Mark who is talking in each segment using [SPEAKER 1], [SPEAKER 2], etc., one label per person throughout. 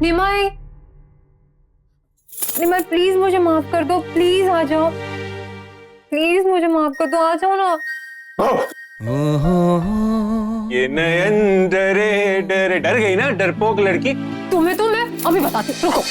[SPEAKER 1] निमाई, निमाई please मुझे माफ कर दो, प्लीज आ जाओ, प्लीज मुझे माफ कर दो, आ जाओ ना।
[SPEAKER 2] ये नयन डरे डरे, डर गई ना डरपोक लड़की।
[SPEAKER 1] तुम्हें तो मैं अभी बताती हूँ, रुको।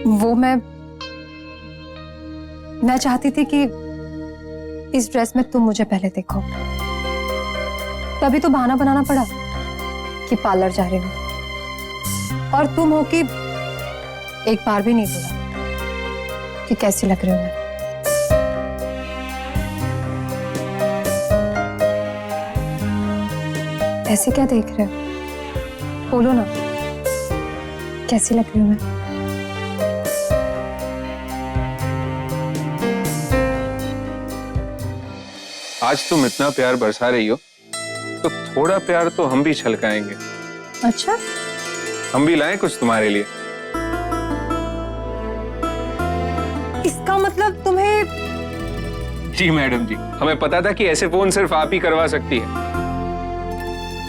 [SPEAKER 1] वो मैं चाहती थी कि इस ड्रेस में तुम मुझे पहले देखो, तभी तो बहाना बनाना पड़ा कि पार्लर जा रही हूँ, और तुम हो कि एक बार भी नहीं बोला कि कैसी लग रही हूँ मैं। ऐसे क्या देख रहे हो, बोलो ना कैसी लग रही हूँ मैं।
[SPEAKER 2] आज तुम इतना प्यार बरसा रही हो तो थोड़ा प्यार तो हम भी छलकाएंगे।
[SPEAKER 1] अच्छा,
[SPEAKER 2] हम भी लाएं कुछ तुम्हारे लिए।
[SPEAKER 1] इसका मतलब तुम्हें?
[SPEAKER 2] जी मैडम जी, हमें पता था कि ऐसे फोन सिर्फ आप ही करवा सकती है।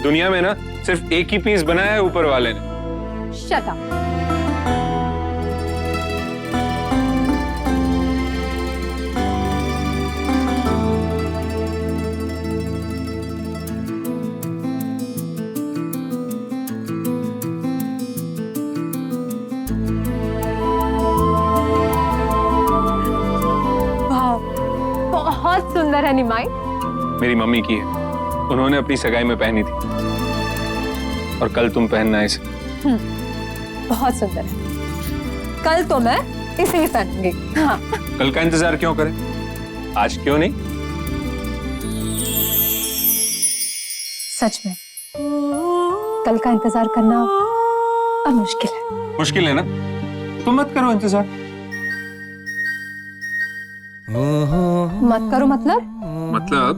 [SPEAKER 2] दुनिया में ना सिर्फ एक ही पीस बनाया है ऊपर वाले ने।
[SPEAKER 1] Shut up. बहुत सुंदर है निमाई।
[SPEAKER 2] मेरी मम्मी की है, उन्होंने अपनी सगाई में पहनी थी, और कल तुम पहनना इसे।
[SPEAKER 1] बहुत सुंदर है, कल तो मैं इसे ही पहनूंगी। हाँ।
[SPEAKER 2] कल का इंतजार क्यों करें, आज क्यों नहीं?
[SPEAKER 1] सच में कल का इंतजार करना अब मुश्किल है।
[SPEAKER 2] मुश्किल है ना, तुम मत करो इंतजार।
[SPEAKER 1] मत करो मतलब?
[SPEAKER 2] मतलब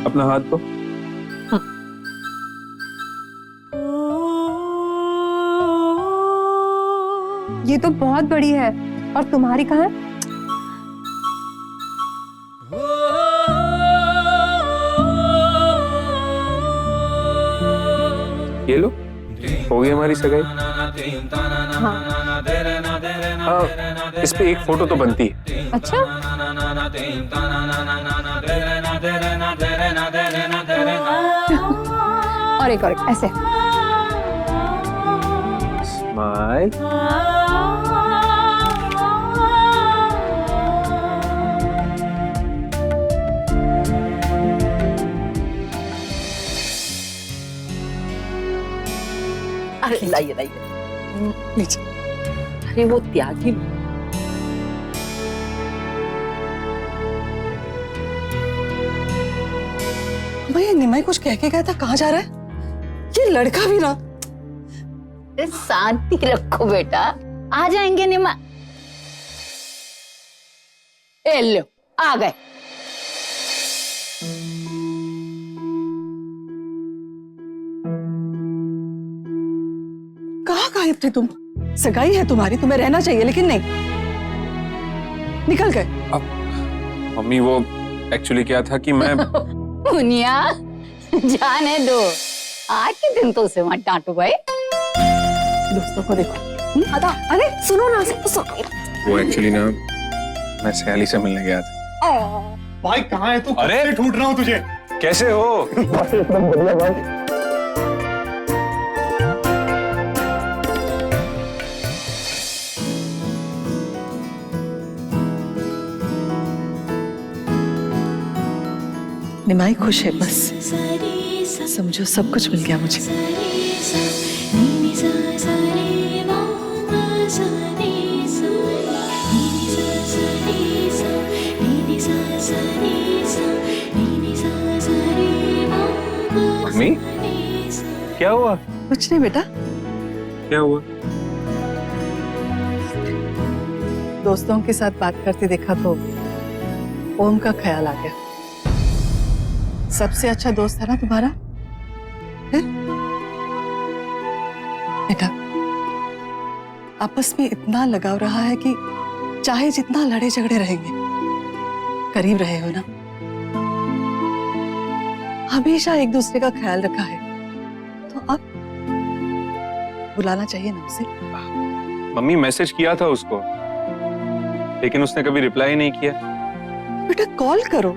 [SPEAKER 2] अपना हाथ दो।
[SPEAKER 1] ये तो बहुत बड़ी है, और तुम्हारी कहाँ है?
[SPEAKER 2] ये लो, हो गई हमारी सगाई। हाँ, इस पे एक फोटो तो बनती है।
[SPEAKER 1] अच्छा, और एक ऐसे।
[SPEAKER 2] स्माइल।
[SPEAKER 3] अरे लाइए लाइए, लीजिए। अरे वो त्यागी
[SPEAKER 4] भैया, निमाई कुछ कह के गया था, कहाँ जा रहा है? ये लड़का भी ना।
[SPEAKER 3] शांति रखो बेटा, आ जाएंगे निमा। ए लो, आ गए।
[SPEAKER 4] कहाँ गायब थे तुम? सगाई है तुम्हारी, तुम्हें रहना चाहिए, लेकिन नहीं, निकल गए।
[SPEAKER 2] मम्मी वो एक्चुअली क्या था कि मैं
[SPEAKER 3] मुनिया जाने दो, आज के दिन तो उसे मत डांटो भाई।
[SPEAKER 4] दोस्तों को देखो। अरे सुनो ना, सुनो।
[SPEAKER 2] वो एक्चुअली ना मैं सयाली से मिलने गया था।
[SPEAKER 5] भाई कहाँ है तू?
[SPEAKER 2] अरे!
[SPEAKER 5] कब से ढूंढ रहा हूँ तुझे।
[SPEAKER 2] कैसे हो?
[SPEAKER 5] एकदम बढ़िया भाई।
[SPEAKER 4] निमाई खुश है बस, समझो सब कुछ मिल गया मुझे।
[SPEAKER 2] मम्मी क्या हुआ?
[SPEAKER 4] कुछ नहीं बेटा,
[SPEAKER 2] क्या हुआ?
[SPEAKER 4] दोस्तों के साथ बात करते देखा तो ओम का ख्याल आ गया। सबसे अच्छा दोस्त है ना तुम्हारा, है? बेटा आपस में इतना लगाव रहा है कि चाहे जितना लड़े झगड़े रहेंगे, करीब रहे हो ना, हमेशा एक दूसरे का ख्याल रखा है, तो अब बुलाना चाहिए ना उसे।
[SPEAKER 2] मम्मी मैसेज किया था उसको, लेकिन उसने कभी रिप्लाई नहीं किया।
[SPEAKER 4] बेटा कॉल करो,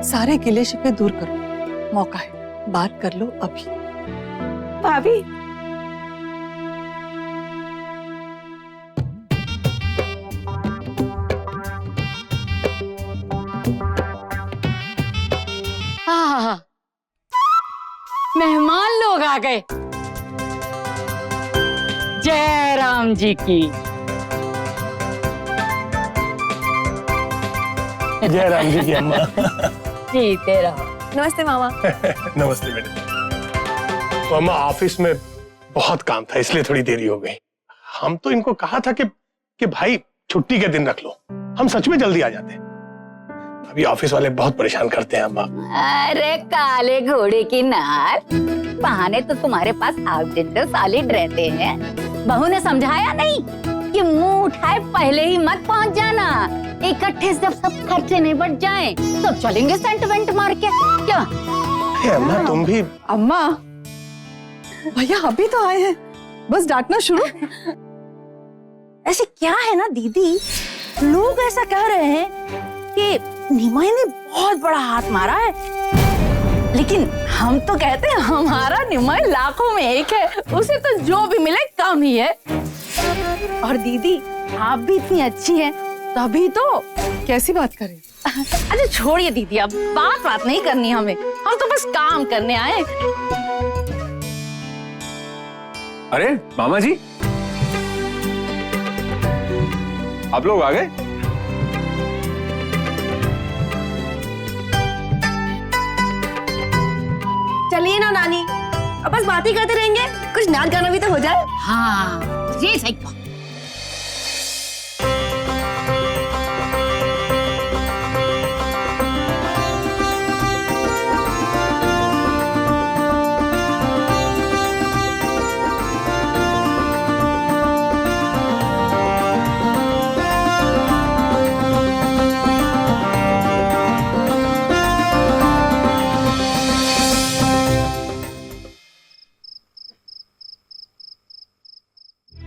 [SPEAKER 4] सारे गिले शिकवे दूर करो, मौका है, बात कर लो अभी।
[SPEAKER 3] भाभी हाँ, मेहमान लोग आ गए। जय राम जी की।
[SPEAKER 5] जय राम जी की अम्मा।
[SPEAKER 3] जीते रहो।
[SPEAKER 1] नमस्ते मामा।
[SPEAKER 5] नमस्ते बेटे। तो अम्मा ऑफिस में बहुत काम था इसलिए थोड़ी देरी हो गई। हम तो इनको कहा था कि भाई छुट्टी के दिन रख लो, हम सच में जल्दी आ जाते। अभी ऑफिस वाले बहुत परेशान करते हैं अम्मा।
[SPEAKER 3] अरे काले घोड़े की नाल, बहाने तो तुम्हारे पास हाफ दिन तो सॉलिड रहते हैं। बहू ने समझाया नहीं कि मुंह उठाए पहले ही मत पहुंच जाना, इकट्ठे जब सब खर्चे निपट जाएं, तब चलेंगे सेंट वेंट मार के। क्या
[SPEAKER 5] अरे अम्मा तुम भी।
[SPEAKER 4] अम्मा भैया अभी तो आए हैं, बस डांटना शुरू।
[SPEAKER 6] ऐसे क्या है ना दीदी, लोग ऐसा कह रहे हैं कि निमाई ने बहुत बड़ा हाथ मारा है, लेकिन हम तो कहते हैं हमारा निमाई लाखों में एक है, उसे तो जो भी मिले कम ही है। और दीदी आप भी इतनी अच्छी हैं, तभी तो।
[SPEAKER 4] कैसी बात करें?
[SPEAKER 6] अरे छोड़िए दीदी, अब बात नहीं करनी हमें, हम तो बस काम करने आए।
[SPEAKER 2] अरे मामा जी, आप लोग आ गए?
[SPEAKER 6] चलिए ना नानी, अब बस बात ही करते रहेंगे, कुछ नाच गाना भी तो हो जाए।
[SPEAKER 3] हाँ ये सही।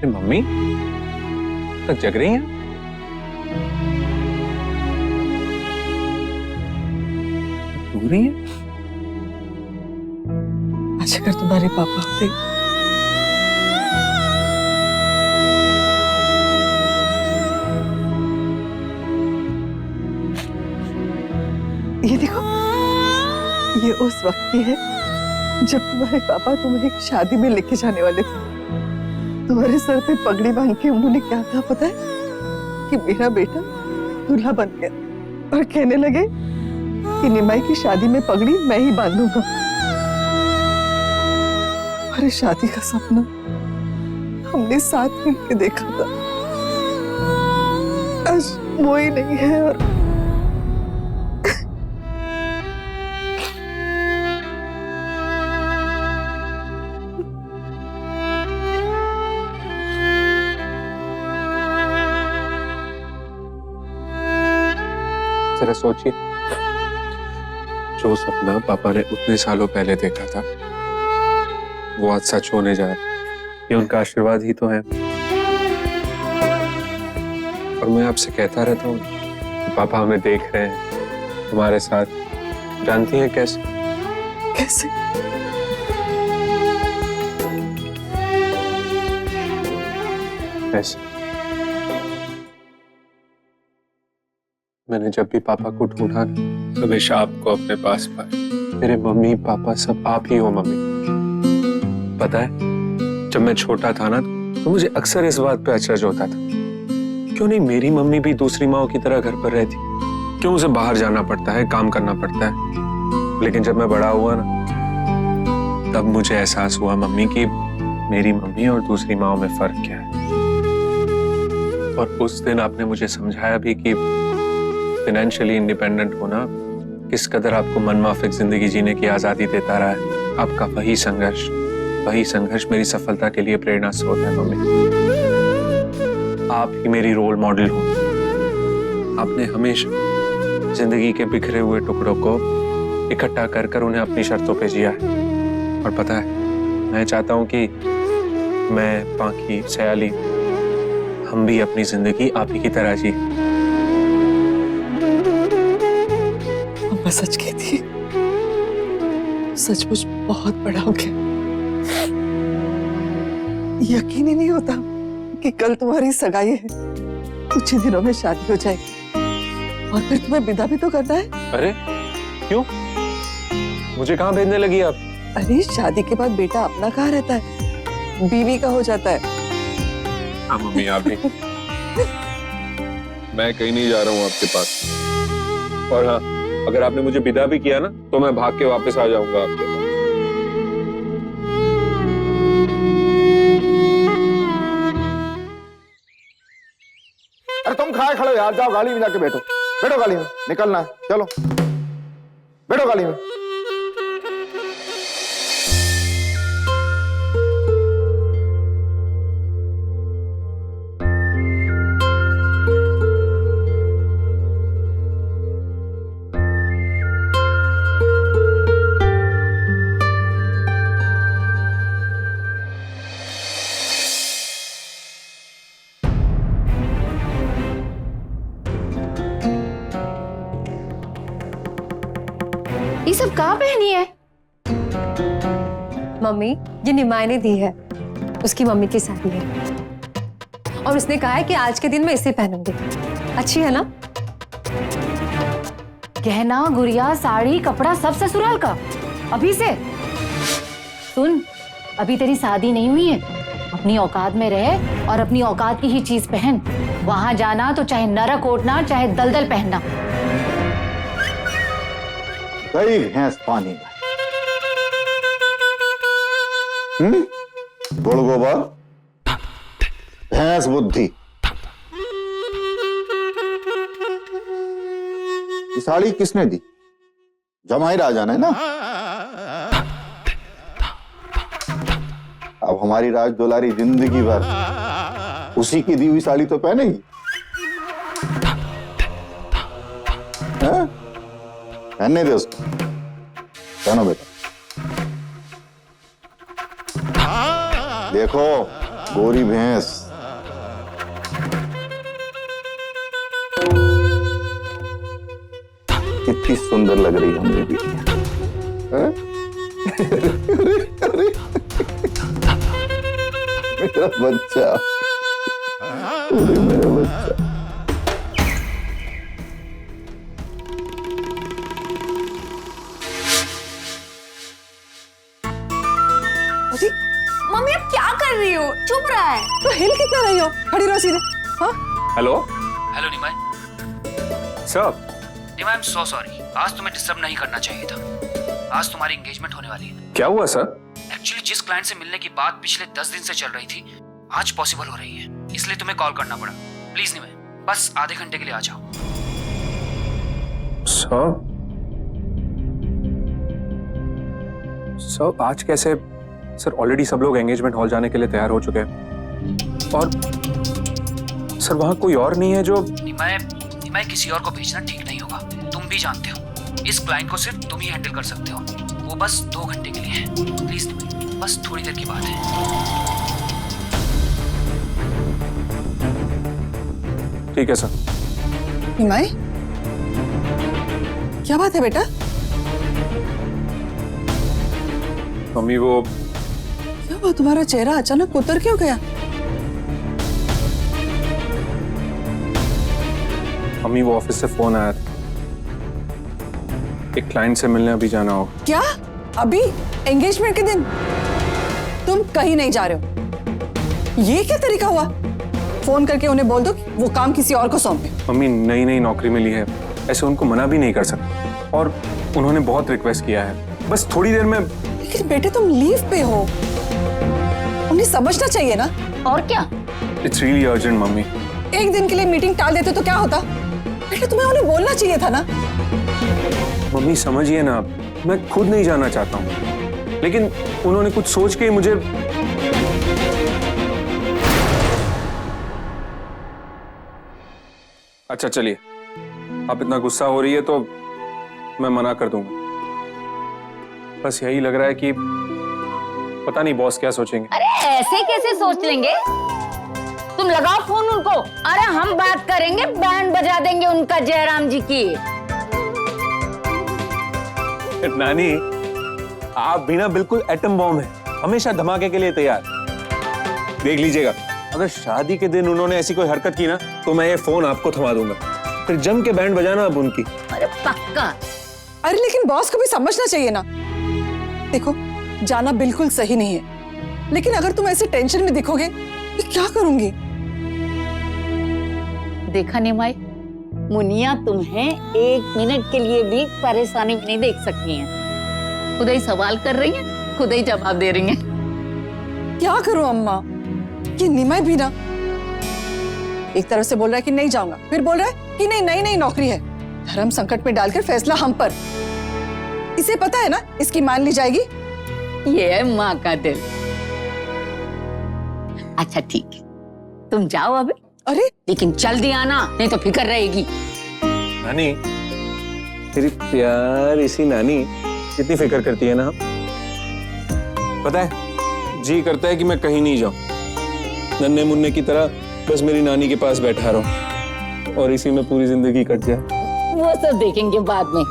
[SPEAKER 2] मम्मी तक जग रही हैं? पूरी है?
[SPEAKER 4] अच्छा अगर तुम्हारे पापा होते। ये देखो, ये उस वक्त की है जब तुम्हारे पापा तुम्हें एक शादी में लेके जाने वाले थे। तुम्हारे सर पे पगड़ी बांध के उन्होंने क्या कहा पता है? कि मेरा बेटा दूल्हा बन गया, और कहने लगे कि निमाई की शादी में पगड़ी मैं ही बांधूंगा। हमारे शादी का सपना हमने साथ मिलकर देखा था, आज वो ही नहीं है। और
[SPEAKER 2] जरा सोचिए, जो सपना पापा ने उतने सालों पहले देखा था वो आज सच होने जा रहा है। ये उनका आशीर्वाद ही तो है। और मैं आपसे कहता रहता हूँ कि पापा हमें देख रहे हैं हमारे साथ। जानती हैं कैसे?
[SPEAKER 4] कैसे?
[SPEAKER 2] ऐसे मैंने जब भी पापा को ढूंढा ना, हमेशा आपको अपने पास पाया। मेरे मम्मी पापा सब आप ही हो मम्मी। पता है, जब मैं छोटा था ना तो मुझे अक्सर इस बात पे अचरज होता था, क्यों नहीं मेरी मम्मी भी दूसरी माओ की तरह घर पर रहती, क्यों उसे बाहर जाना पड़ता है, काम करना पड़ता है। लेकिन जब मैं बड़ा हुआ ना, तब मुझे एहसास हुआ मम्मी की मेरी मम्मी और दूसरी माओ में फर्क क्या है। और उस दिन आपने मुझे समझाया भी कि फाइनेंशियली इंडिपेंडेंट होना किस कदर आपको मनमाफिक जिंदगी जीने की आजादी देता रहा है। आपका वही संघर्ष मेरी सफलता के लिए प्रेरणा स्रोत है मम्मी। आप ही मेरी रोल मॉडल हो। आपने हमेशा जिंदगी के बिखरे हुए टुकड़ों को इकट्ठा कर कर उन्हें अपनी शर्तों पे जिया है। और पता है, मैं चाहता हूं कि मैं, पांकी, सयाली, हम भी अपनी जिंदगी आप ही की तरह जी।
[SPEAKER 4] मैं सच कहती, सचमुच बहुत बड़ा हो गया। यकीन ही नहीं होता कि कल तुम्हारी सगाई है, कुछ ही दिनों में शादी हो जाएगी और फिर तुम्हें विदा भी तो करना है।
[SPEAKER 2] अरे क्यों? मुझे कहाँ भेजने लगी आप?
[SPEAKER 4] अरे शादी के बाद बेटा अपना कहाँ रहता है, बीवी का हो जाता है।
[SPEAKER 2] हाँ मम्मी, आप भी। मैं कहीं नहीं जा रहा हूँ आपके पास। और हाँ, अगर आपने मुझे विदा भी किया ना तो मैं भाग के वापस आ जाऊंगा आपके पास।
[SPEAKER 7] अरे तुम खाए खड़े हो यार, जाओ गाड़ी में जाके बैठो। बैठो गाड़ी में, निकलना है, चलो बैठो गाड़ी में।
[SPEAKER 3] ये सब कहाँ पहनी है?
[SPEAKER 1] मम्मी, ये निमाई ने दी है, उसकी मम्मी की साड़ी है और उसने कहा है कि आज के दिन मैं इसे पहनूंगी। अच्छी है ना?
[SPEAKER 3] गहना, गुड़िया, साड़ी, कपड़ा सब ससुराल का अभी से। सुन, अभी तेरी शादी नहीं हुई है, अपनी औकात में रह और अपनी औकात की ही चीज पहन। वहां जाना तो चाहे नरक ओटना, चाहे दलदल पहनना।
[SPEAKER 7] गई भैंस पानी में। गुड़ गोबर, भैंस बुद्धि। ये साड़ी किसने दी? जमाई राजा ने ना। अब हमारी राज दुलारी जिंदगी भर उसी की दी हुई साड़ी तो पहनेगी। हैं? पहनने दे उसको। पहनो बेटा। देखो गोरी भैंस। कितनी सुंदर लग रही है मेरी बेटियां। अरे अरे मेरा बच्चा, अरे मेरा बच्चा।
[SPEAKER 6] मम्मी अब क्या कर रही हो? चुप रहा है
[SPEAKER 4] तो हिल कितना रही हो? खड़ी रहो सीधे। हाँ?
[SPEAKER 2] Hello
[SPEAKER 8] hello Nimai.
[SPEAKER 2] Sir.
[SPEAKER 8] Nimai, I am so sorry, आज तुम्हें डिस्टर्ब नहीं करना चाहिए था। आज तुम्हारी एंगेजमेंट होने वाली है।
[SPEAKER 2] क्या हुआ सर?
[SPEAKER 8] एक्चुअली जिस क्लाइंट से मिलने की बात पिछले 10 दिन से चल रही थी, आज पॉसिबल हो रही है, इसलिए तुम्हें कॉल करना पड़ा। प्लीज निमाय, बस आधे घंटे के लिए आ जाओ।
[SPEAKER 2] सर आज कैसे? सर ऑलरेडी सब लोग एंगेजमेंट हॉल जाने के लिए तैयार हो चुके हैं और सर वहां कोई और नहीं है जो।
[SPEAKER 8] निमाय मैं किसी और को भेजना ठीक नहीं होगा। तुम भी जानते हो इस क्लाइंट को सिर्फ तुम ही हैंडल कर सकते हो। वो बस 2 घंटे के लिए है। प्लीज निमय, बस थोड़ी देर की बात है।
[SPEAKER 2] ठीक है सर।
[SPEAKER 4] निमाई, क्या बात है बेटा?
[SPEAKER 2] मम्मी वो
[SPEAKER 4] क्या हुआ, तुम्हारा चेहरा अचानक उतर क्यों गया?
[SPEAKER 2] मम्मी वो ऑफिस से फोन आया था, एक क्लाइंट से मिलने अभी जाना होगा।
[SPEAKER 4] क्या अभी एंगेजमेंट के दिन तुम कहीं नहीं जा रहे हो? ये क्या तरीका हुआ? फोन करके उन्हें बोल दो कि वो काम किसी और को सौंपे।
[SPEAKER 2] मम्मी नई नई नौकरी मिली है, ऐसे उनको मना भी नहीं कर सकते, और उन्होंने बहुत रिक्वेस्ट किया है, बस थोड़ी देर में।
[SPEAKER 4] लेकिन बेटे तुम लीव पे हो, उन्हें समझना चाहिए ना।
[SPEAKER 3] और क्या?
[SPEAKER 2] It's really urgent mummy.
[SPEAKER 4] एक दिन के लिए मीटिंग टाल देते तो क्या होता? बेटे तुम्हें उन्हें बोलना चाहिए था ना।
[SPEAKER 2] मम्मी समझिए ना, मैं खुद नहीं जाना चाहता हूँ, लेकिन उन्होंने कुछ सोच के मुझे। अच्छा चलिए, आप इतना गुस्सा हो रही है तो मैं मना कर दूंगा। बस यही लग रहा है कि पता नहीं बॉस क्या सोचेंगे।
[SPEAKER 3] अरे ऐसे कैसे सोच लेंगे? तुम लगाओ फोन उनको। अरे हम बात करेंगे, बैंड बजा देंगे उनका जयराम जी की।
[SPEAKER 2] नानी आप भी ना बिल्कुल एटम बॉम्ब है, हमेशा धमाके के लिए तैयार। देख लीजिएगा, अगर शादी के दिन उन्होंने ऐसी कोई हरकत की ना तो मैं ये फोन आपको थमा दूंगा, फिर जम के बैंड बजाना अब उनकी।
[SPEAKER 3] अरे पक्का।
[SPEAKER 4] अरे लेकिन बॉस को भी समझना चाहिए ना। देखो जाना बिल्कुल सही नहीं है, लेकिन अगर तुम ऐसे टेंशन में दिखोगे तो क्या करूंगी?
[SPEAKER 3] देखा निमाई, मुनिया तुम्हें 1 मिनट के लिए भी परेशानी में नहीं देख सकती हैं। खुद ही सवाल कर रही हैं, खुद ही जवाब दे रही हैं।
[SPEAKER 4] क्या करूं अम्मा? ये निमाई भी ना एक तरफ से बोल रहा है कि नहीं जाऊंगा, फिर बोल रहा है कि नहीं नई नई नौकरी है। धर्म संकट में डालकर फैसला हम पर। इसे पता है ना इसकी मान ली जाएगी।
[SPEAKER 3] ये है माँ का दिल। अच्छा ठीक है, तुम जाओ अभी,
[SPEAKER 4] अरे
[SPEAKER 3] लेकिन जल्दी आना, नहीं तो फिक्र रहेगी।
[SPEAKER 2] नानी तेरी प्यार इसी नानी कितनी फिक्र करती है ना। पता है जी करता है कि मैं कहीं नहीं जाऊं, नन्हे मुन्ने की तरह बस मेरी नानी के पास बैठा रहूं और इसी में पूरी जिंदगी कट जाए।
[SPEAKER 3] वो सब देखेंगे बाद में,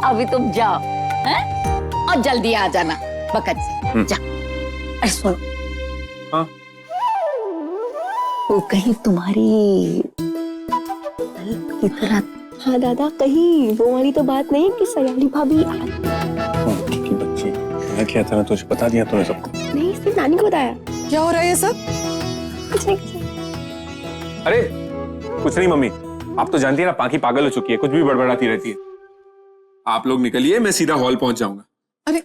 [SPEAKER 3] अभी तुम जाओ हैं? और जल्दी आ जाना बकत से। जा। अरे सुनो,
[SPEAKER 2] हाँ
[SPEAKER 3] वो कहीं तुम्हारी की तरह।
[SPEAKER 9] हाँ दादा, कहीं वो वाली तो बात नहीं कि सयाली भाभी
[SPEAKER 2] की बच्ची। मैं क्या था ना, तुझे बता दिया तूने सबको।
[SPEAKER 9] नहीं, सिर्फ नानी को बताया।
[SPEAKER 4] क्या हो रहा है ये सब?
[SPEAKER 9] कुछ नहीं।
[SPEAKER 2] अरे कुछ नहीं मम्मी, आप तो जानती है ना पाखी पागल हो चुकी है, कुछ भी बड़बड़ाती रहती है। आप लोग निकलिए, मैं सीधा हॉल पहुंच जाऊंगा।
[SPEAKER 4] अरे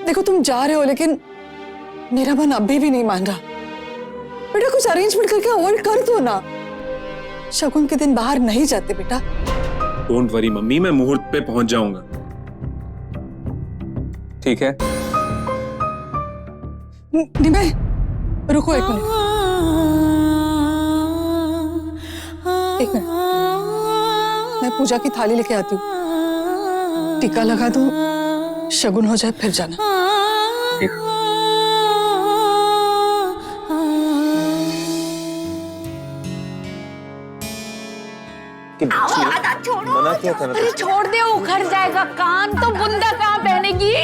[SPEAKER 4] देखो तुम जा रहे हो, लेकिन मेरा मन अभी भी नहीं मान रहा। बेटा कुछ अरेंजमेंट करके अवॉइड कर दो ना। शगुन के दिन बाहर नहीं जाते बेटा।
[SPEAKER 2] डोंट वरी मम्मी, मैं मुहूर्त पे पहुंच जाऊंगा। ठीक है।
[SPEAKER 4] निमय रुको एक मिनट। एक मिनट, मैं पूजा की थाली लेके आती हूँ। टीका लगा दूं, शगुन हो जाए फिर जाना।
[SPEAKER 3] छोड़ो,
[SPEAKER 2] मना किया था ना।
[SPEAKER 3] अरे छोड़ दे, उखड़ जाएगा कान। तो बुंदा कहाँ पहनेगी?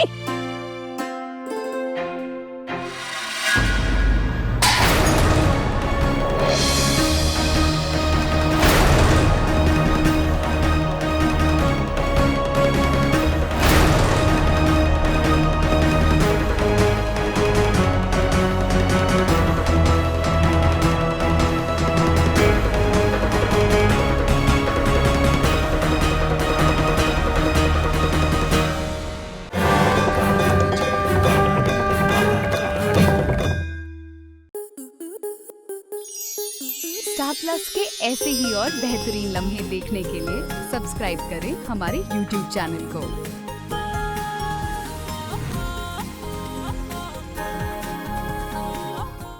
[SPEAKER 10] स्टार प्लस के ऐसे ही और बेहतरीन लम्हे देखने के लिए सब्सक्राइब करें हमारे YouTube चैनल को।